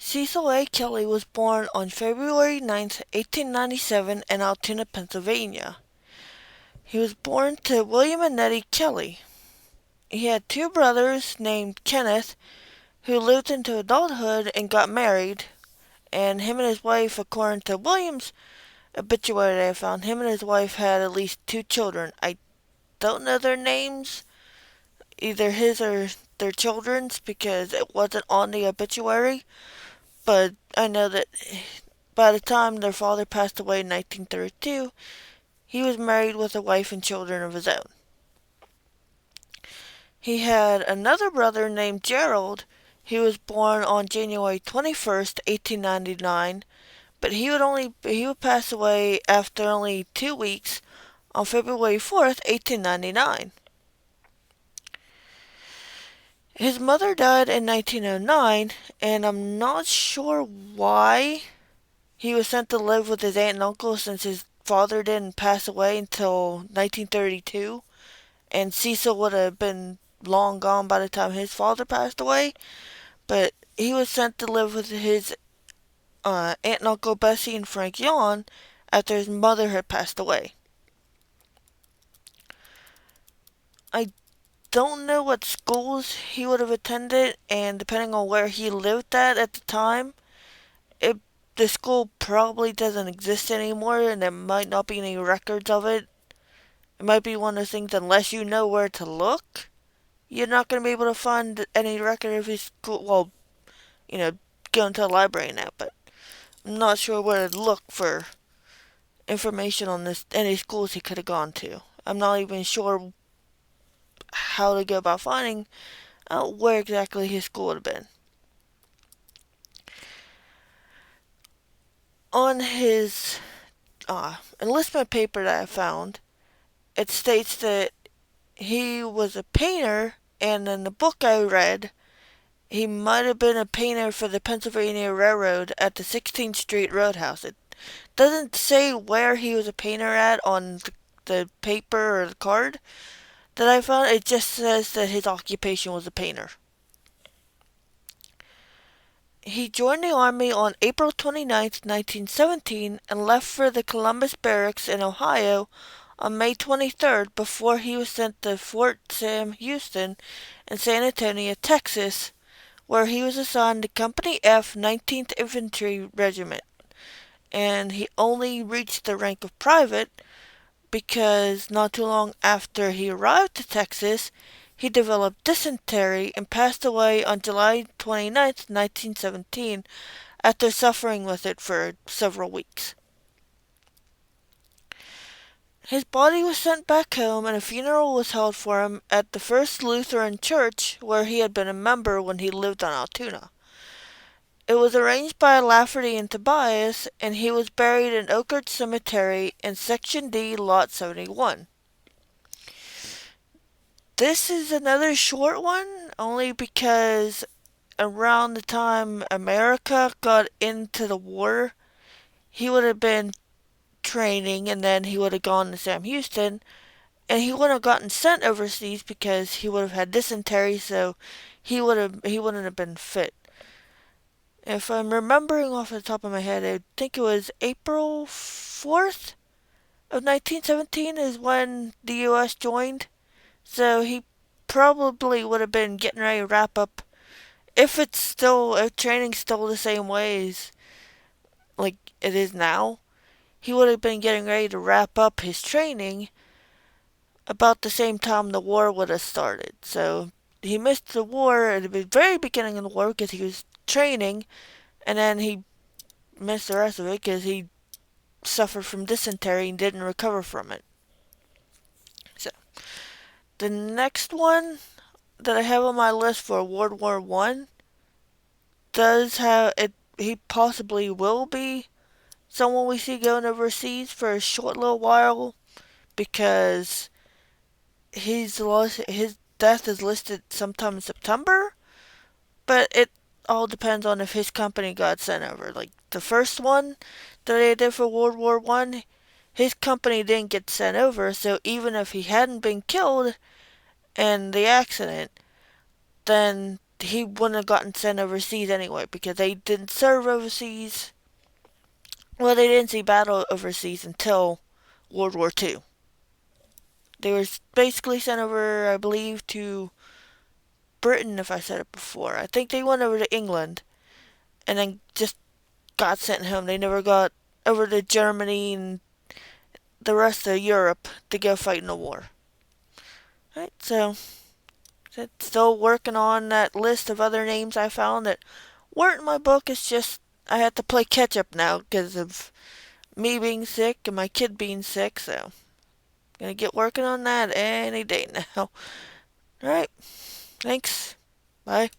Cecil A. Kelley was born on February 9th, 1897 in Altoona, Pennsylvania. He was born to William and Nettie Kelley. He had two brothers named Kenneth, who lived into adulthood and got married, and him and his wife, according to William's obituary I found, him and his wife had at least two children. I don't know their names, either his or their children's, because it wasn't on the obituary, but I know that by the time their father passed away in 1932, he was married with a wife and children of his own. He had another brother named Gerald. He was born on January 21st, 1899, but he would pass away after only 2 weeks on February 4th, 1899. His mother died in 1909, and I'm not sure why he was sent to live with his aunt and uncle since his father didn't pass away until 1932, and Cecil would have been long gone by the time his father passed away. But he was sent to live with his aunt and uncle Bessie and Frank Yon after his mother had passed away. I don't know what schools he would have attended, and depending on where he lived at the time, it, the school probably doesn't exist anymore, and there might not be any records of it. It might be one of those things, unless you know where to look, you're not going to be able to find any record of his school. Well, going to a library now, but I'm not sure where to look for information on any schools he could have gone to. I'm not even sure how to go about finding out where exactly his school would have been. On his enlistment paper that I found, it states that he was a painter, and in the book I read, he might have been a painter for the Pennsylvania Railroad at the 16th Street Roadhouse. It doesn't say where he was a painter at on the paper or the card that I found. It just says that his occupation was a painter. He joined the Army on April 29th, 1917, and left for the Columbus Barracks in Ohio on May 23rd before he was sent to Fort Sam Houston in San Antonio, Texas, where he was assigned to Company F, 19th Infantry Regiment. And he only reached the rank of private because not too long after he arrived to Texas, he developed dysentery and passed away on July 29th, 1917, after suffering with it for several weeks. His body was sent back home, and a funeral was held for him at the First Lutheran Church, where he had been a member when he lived on Altoona. It was arranged by Lafferty and Tobias, and he was buried in Oak Cemetery in Section D, Lot 71. This is another short one, only because around the time America got into the war, he would have been training, and then he would have gone to Sam Houston, and he wouldn't have gotten sent overseas because he would have had dysentery, so he wouldn't have been fit. If I'm remembering off the top of my head, I think it was April 4th of 1917 is when the U.S. joined. So he probably would have been getting ready to wrap up. If training's still the same way as like it is now, he would have been getting ready to wrap up his training about the same time the war would have started. So he missed the war at the very beginning of the war because he was training, and then he missed the rest of it because he suffered from dysentery and didn't recover from it. So the next one that I have on my list for World War One does have it. He possibly will be someone we see going overseas for a short little while because his death is listed sometime in September, but it all depends on if his company got sent over. Like the first one that they did for World War One, his company didn't get sent over, so even if he hadn't been killed in the accident, then he wouldn't have gotten sent overseas anyway because they didn't serve overseas. Well, they didn't see battle overseas until World War II. They were basically sent over, I believe, to Britain, if I said it before. I think they went over to England and then just got sent home. They never got over to Germany and the rest of Europe to go fight in a war. Right, so still working on that list of other names I found that weren't in my book. It's just I had to play catch up now because of me being sick and my kid being sick. So gonna get working on that any day now. All right, thanks. Bye.